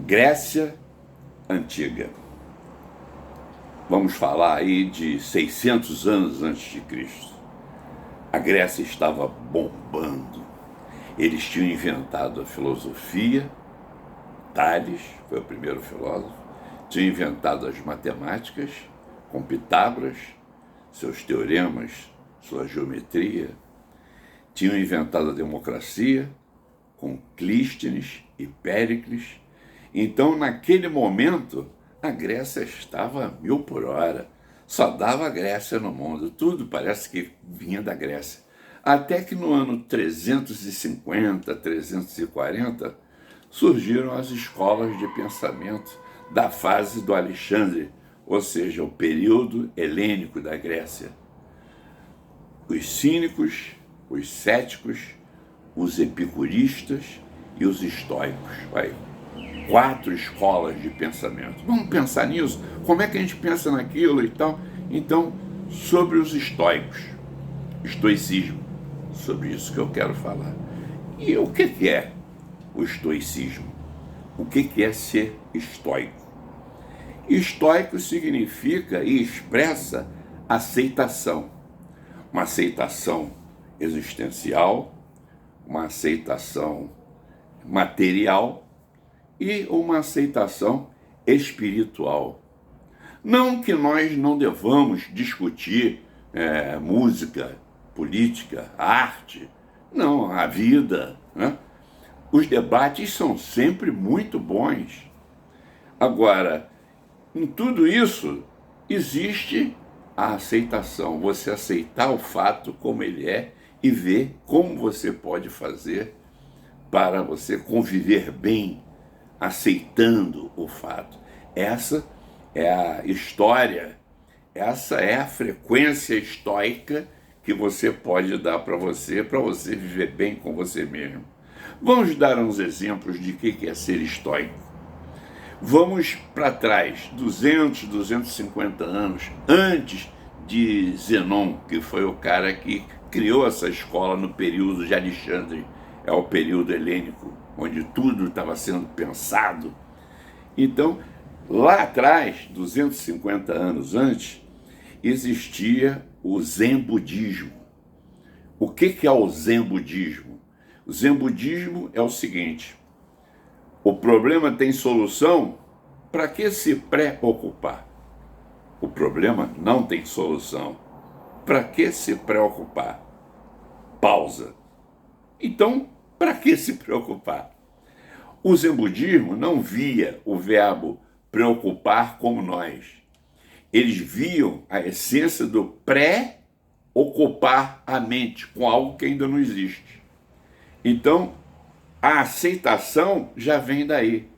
Grécia Antiga. Vamos falar aí de 600 anos antes de Cristo. A Grécia estava bombando. Eles tinham inventado a filosofia. Tales foi o primeiro filósofo. Tinham inventado as matemáticas, com Pitágoras, seus teoremas, sua geometria. Tinham inventado a democracia, com Clístenes e Péricles. Então, naquele momento, a Grécia estava a 1000 por hora. Só dava a Grécia no mundo. Tudo parece que vinha da Grécia. Até que no ano 350, 340, surgiram as escolas de pensamento da fase do Alexandre, ou seja, o período helênico da Grécia. Os cínicos, os céticos, os epicuristas e os estoicos. Vai. 4 escolas de pensamento. Vamos pensar nisso? Como é que a gente pensa naquilo e tal? Então, sobre os estoicos, estoicismo, sobre isso que eu quero falar. E o que é o estoicismo? O que é ser estoico? Estoico significa e expressa aceitação. Uma aceitação existencial, uma aceitação material e uma aceitação espiritual. Não que nós não devamos discutir música, política, arte, não, a vida, né? Os debates são sempre muito bons. Agora, em tudo isso, existe a aceitação, você aceitar o fato como ele é e ver como você pode fazer para você conviver bem aceitando o fato. Essa é a história, essa é a frequência estoica que você pode dar para você viver bem com você mesmo. Vamos dar uns exemplos de que é ser estoico. Vamos para trás, 200, 250 anos antes de Zenon, que foi o cara que criou essa escola no período de Alexandre, é o período helênico, onde tudo estava sendo pensado. Então, lá atrás, 250 anos antes, existia o Zen Budismo. O que é o Zen Budismo? O Zen Budismo é o seguinte: o problema tem solução, para que se preocupar? O problema não tem solução, para que se preocupar? Pausa. Então, para que se preocupar? O Zen Budismo não via o verbo preocupar como nós. Eles viam a essência do pré-ocupar a mente com algo que ainda não existe. Então, a aceitação já vem daí.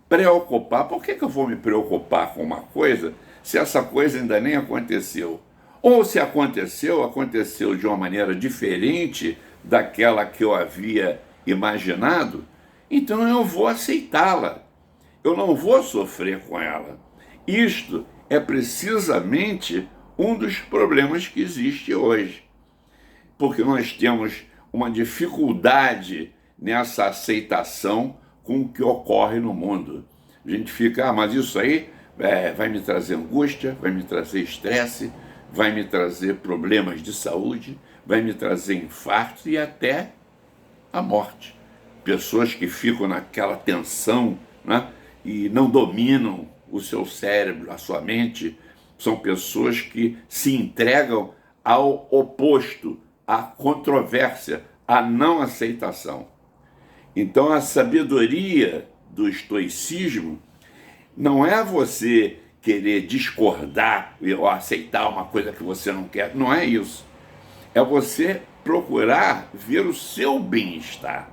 Preocupar, por que eu vou me preocupar com uma coisa se essa coisa ainda nem aconteceu? Ou se aconteceu, aconteceu de uma maneira diferente daquela que eu havia imaginado, então eu vou aceitá-la. Eu não vou sofrer com ela. Isto é precisamente um dos problemas que existe hoje. Porque nós temos uma dificuldade nessa aceitação com o que ocorre no mundo. A gente fica, mas isso aí vai me trazer angústia, vai me trazer estresse, vai me trazer problemas de saúde, vai me trazer infarto e até a morte. Pessoas que ficam naquela tensão, né, e não dominam o seu cérebro, a sua mente, são pessoas que se entregam ao oposto, à controvérsia, à não aceitação. Então a sabedoria do estoicismo não é você querer discordar ou aceitar uma coisa que você não quer, não é isso. É você procurar ver o seu bem-estar.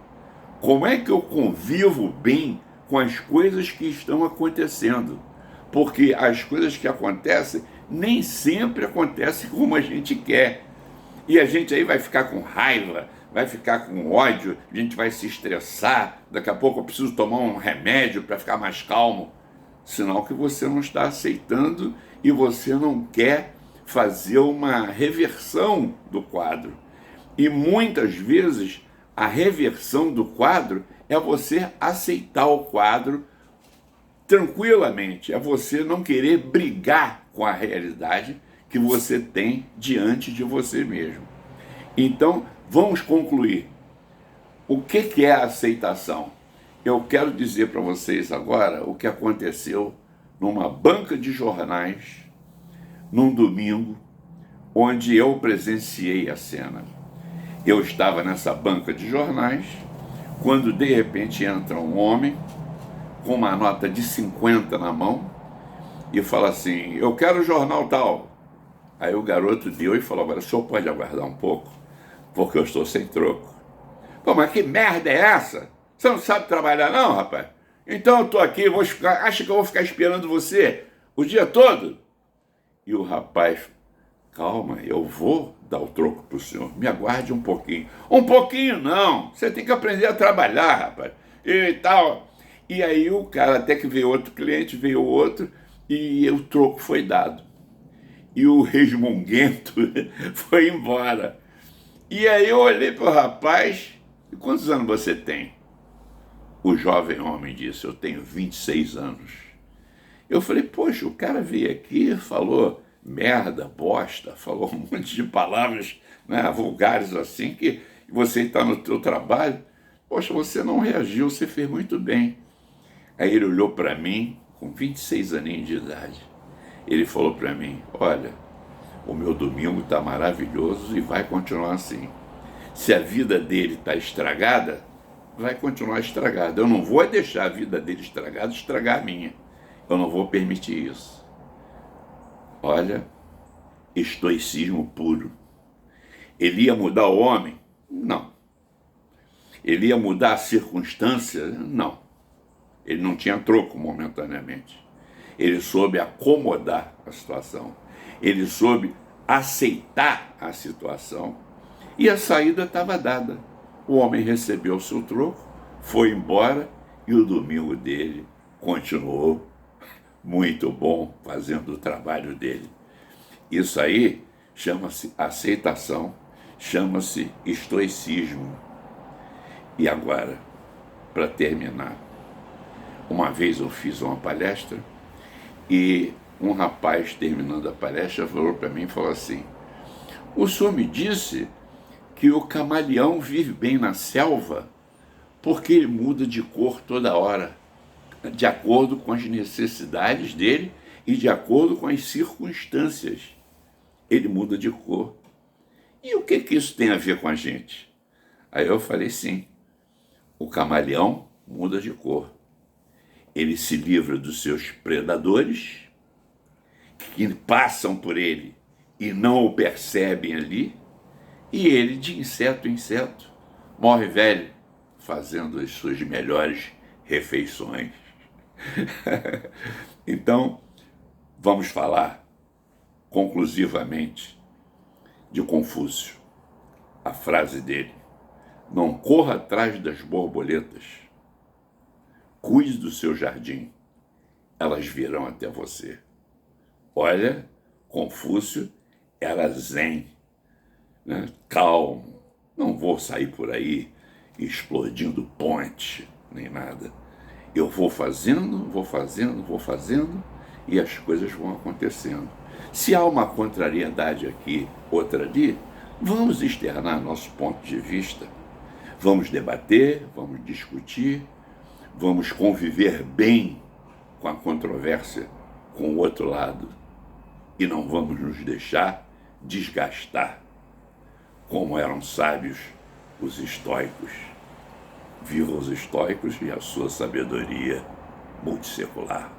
Como é que eu convivo bem com as coisas que estão acontecendo? Porque as coisas que acontecem nem sempre acontecem como a gente quer. E a gente aí vai ficar com raiva, vai ficar com ódio, a gente vai se estressar, daqui a pouco eu preciso tomar um remédio para ficar mais calmo. Sinal que você não está aceitando e você não quer fazer uma reversão do quadro. E muitas vezes a reversão do quadro é você aceitar o quadro tranquilamente, é você não querer brigar com a realidade que você tem diante de você mesmo. Então, vamos concluir. O que é a aceitação? Eu quero dizer para vocês agora o que aconteceu numa banca de jornais, num domingo, onde eu presenciei a cena. Eu estava nessa banca de jornais, quando de repente entra um homem com uma nota de 50 na mão e fala assim: eu quero o jornal tal. Aí o garoto deu e falou: agora o senhor pode aguardar um pouco, porque eu estou sem troco. Pô, mas que merda é essa? Você não sabe trabalhar não, rapaz? Então eu tô aqui, acha que eu vou ficar esperando você o dia todo? E o rapaz: calma, eu vou dar o troco pro senhor, me aguarde um pouquinho. Um pouquinho não, você tem que aprender a trabalhar, rapaz, e tal. E aí o cara, até que veio outro cliente, veio outro, e o troco foi dado. E o resmunguento foi embora. E aí eu olhei pro rapaz: e quantos anos você tem? O jovem homem disse: eu tenho 26 anos. Eu falei: poxa, o cara veio aqui, falou merda, bosta, falou um monte de palavras, né, vulgares assim, que você está no teu trabalho. Poxa, você não reagiu, você fez muito bem. Aí ele olhou para mim, com 26 aninhos de idade. Ele falou para mim: olha, o meu domingo está maravilhoso e vai continuar assim. Se a vida dele está estragada, vai continuar estragada. Eu não vou deixar a vida dele estragada estragar a minha. Eu não vou permitir isso. Olha, estoicismo puro. Ele ia mudar o homem? Não. Ele ia mudar a circunstância? Não. Ele não tinha troco momentaneamente. Ele soube acomodar a situação. Ele soube aceitar a situação. E a saída estava dada. O homem recebeu o seu troco, foi embora e o domingo dele continuou muito bom, fazendo o trabalho dele. Isso aí chama-se aceitação, chama-se estoicismo. E agora, para terminar, uma vez eu fiz uma palestra e um rapaz, terminando a palestra, falou para mim e falou assim: o senhor me disse que o camaleão vive bem na selva porque ele muda de cor toda hora, de acordo com as necessidades dele e de acordo com as circunstâncias. Ele muda de cor. E o que isso tem a ver com a gente? Aí eu falei: sim, o camaleão muda de cor. Ele se livra dos seus predadores, que passam por ele e não o percebem ali, e ele, de inseto em inseto, morre velho, fazendo as suas melhores refeições. Então, vamos falar conclusivamente de Confúcio. A frase dele: não corra atrás das borboletas, cuide do seu jardim, elas virão até você. Olha, Confúcio era zen, né? Calmo, não vou sair por aí explodindo ponte, nem nada. Eu vou fazendo, e as coisas vão acontecendo. Se há uma contrariedade aqui, outra ali, vamos externar nosso ponto de vista, vamos debater, vamos discutir, vamos conviver bem com a controvérsia com o outro lado e não vamos nos deixar desgastar, como eram sábios os estoicos. Viva os estoicos e a sua sabedoria multissecular.